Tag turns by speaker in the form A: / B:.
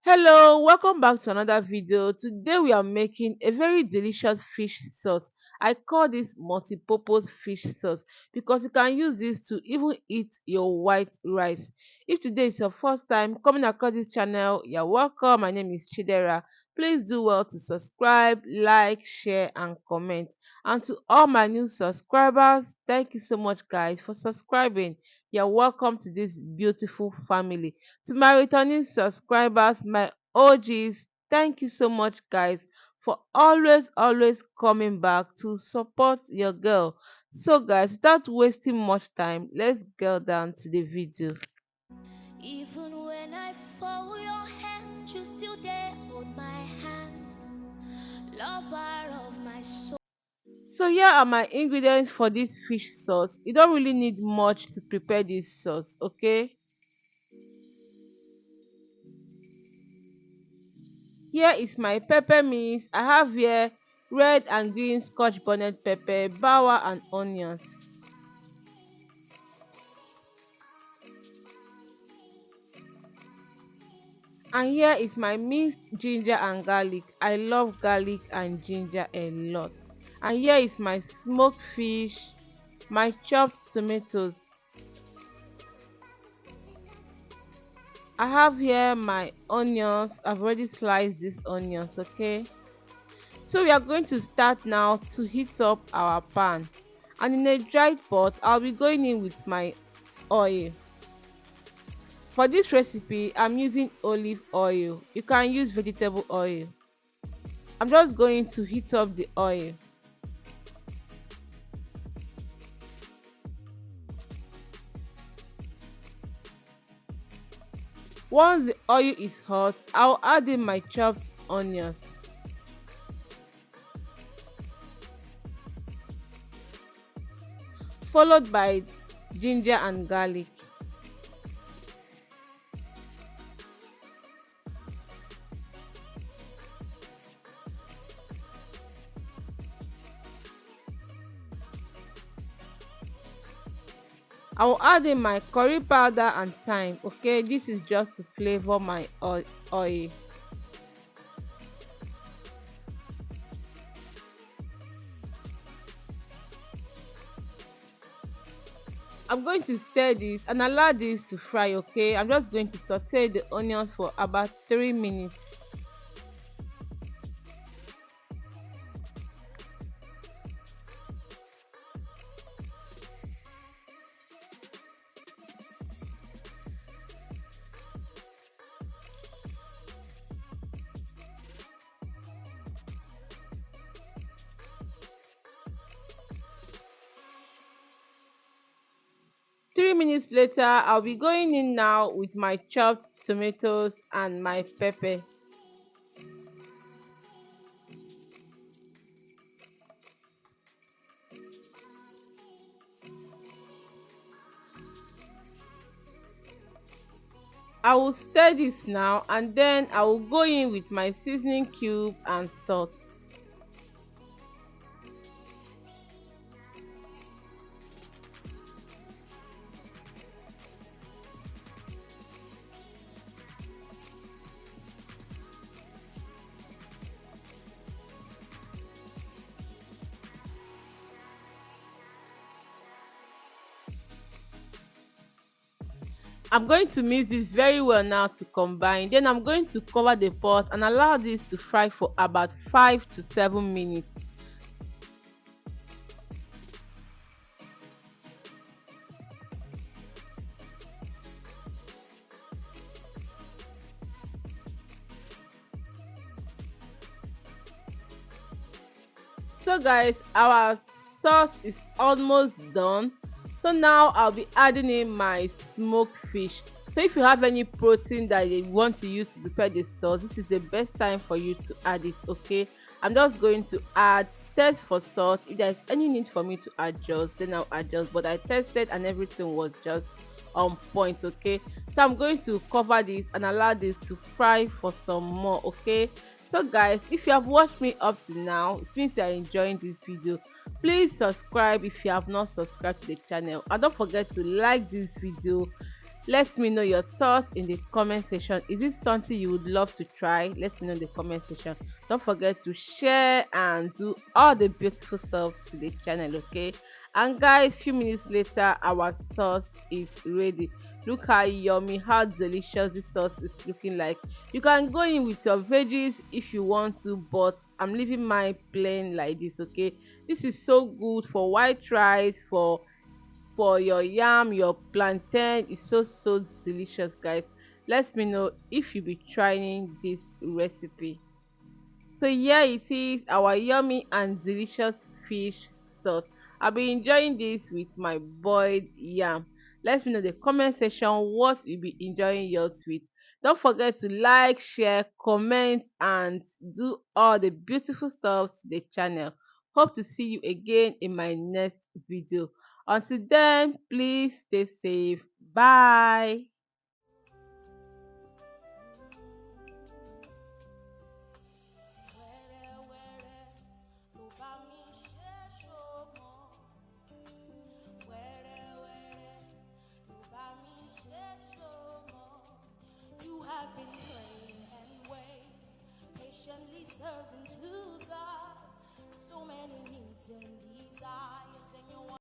A: Hello, welcome back to another video. Today we are making a very delicious fish sauce. I call this multi-purpose fish sauce because you can use this to even eat your white rice. If today is your first time coming across this channel, you're welcome. My name is Chidera. Please do well to subscribe, like, share and comment. And to all my new subscribers, thank you so much guys for subscribing. You're welcome to this beautiful family. To my returning subscribers, my OGs, thank you so much, guys, for always coming back to support your girl. So, guys, without wasting much time, let's get down to the video.
B: Even when I fall, your hand, you still there, hold my hand, lover of my soul.
A: So, here are my ingredients for this fish sauce. You don't really need much to prepare this sauce, okay? Here is my pepper mix. I have here red and green scotch bonnet pepper, bawa and onions. And here is my minced ginger and garlic. I love garlic and ginger a lot. And here is my smoked fish, my chopped tomatoes. I have here my onions. I've already sliced these onions, okay? So we are going to start now to heat up our pan. And in a dried pot, I'll be going in with my oil. For this recipe, I'm using olive oil. You can use vegetable oil. I'm just going to heat up the oil. Once the oil is hot, I'll add in my chopped onions. Followed by ginger and garlic. I will add in my curry powder and thyme. Okay, this is just to flavor my oil. I'm going to stir this and allow this to fry. Okay, I'm just going to saute the onions for about 3 minutes. Three minutes later, I'll be going in now with my chopped tomatoes and my pepper. I will stir this now and then I will go in with my seasoning cube and salt. I'm going to mix this very well now to combine. Then I'm going to cover the pot and allow this to fry for about 5 to 7 minutes. So guys, our sauce is almost done. So now I'll be adding in my smoked fish. So if you have any protein that you want to use to prepare the sauce, this is the best time for you to add it. Okay, I'm just going to add test for salt. If there's any need for me to adjust, then I'll adjust, but I tested and everything was just on point. Okay, so I'm going to cover this and allow this to fry for some more. Okay, so guys, if you have watched me up to now, it means you are enjoying this video. Please subscribe if you have not subscribed to the channel, and don't forget to like this video, Let me know your thoughts in the comment section. Is this something you would love to try? Let me know in the comment section. Don't forget to share and do all the beautiful stuff to the channel, okay? And guys, few minutes later, our sauce is ready. Look how yummy, how delicious this sauce is looking like. You can go in with your veggies if you want to, but I'm leaving mine plain like this, okay? This is so good for white rice, for your yam, your plantain. Is so delicious, guys. Let me know if you be trying this recipe. So here it is, our yummy and delicious fish sauce. I'll be enjoying this with my boiled yam. Let me know in the comment section what you be enjoying yours with. Don't forget to like, share, comment, and do all the beautiful stuff to the channel. Hope to see you again in my next video. Until then, please stay safe. Bye.
B: You have been praying and waiting, patiently serving to God. So many needs and desires.